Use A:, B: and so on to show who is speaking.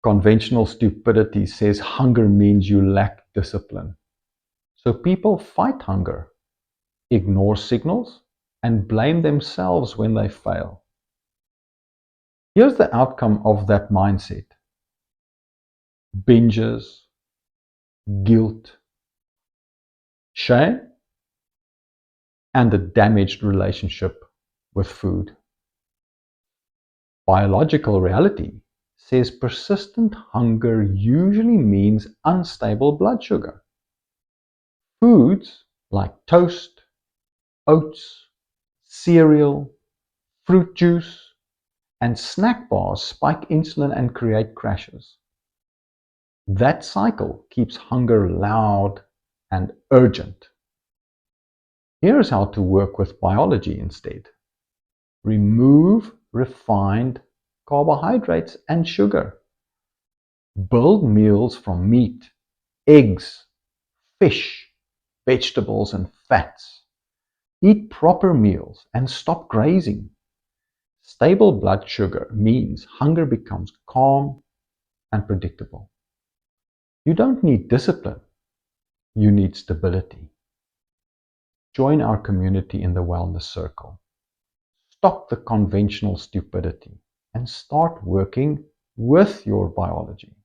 A: Conventional stupidity says hunger means you lack discipline. So people fight hunger, ignore signals, and blame themselves when they fail. Here's the outcome of that mindset: binges, guilt, shame, and a damaged relationship with food. Biological reality says persistent hunger usually means unstable blood sugar. Foods like toast, oats, cereal, fruit juice, and snack bars spike insulin and create crashes. That cycle keeps hunger loud and urgent. Here's how to work with biology instead. Remove refined carbohydrates and sugar. Build meals from meat, eggs, fish, vegetables, and fats. Eat proper meals and stop grazing. Stable blood sugar means hunger becomes calm and predictable. You don't need discipline, you need stability. Join our community in the Wellness Circle. Stop the conventional stupidity and start working with your biology.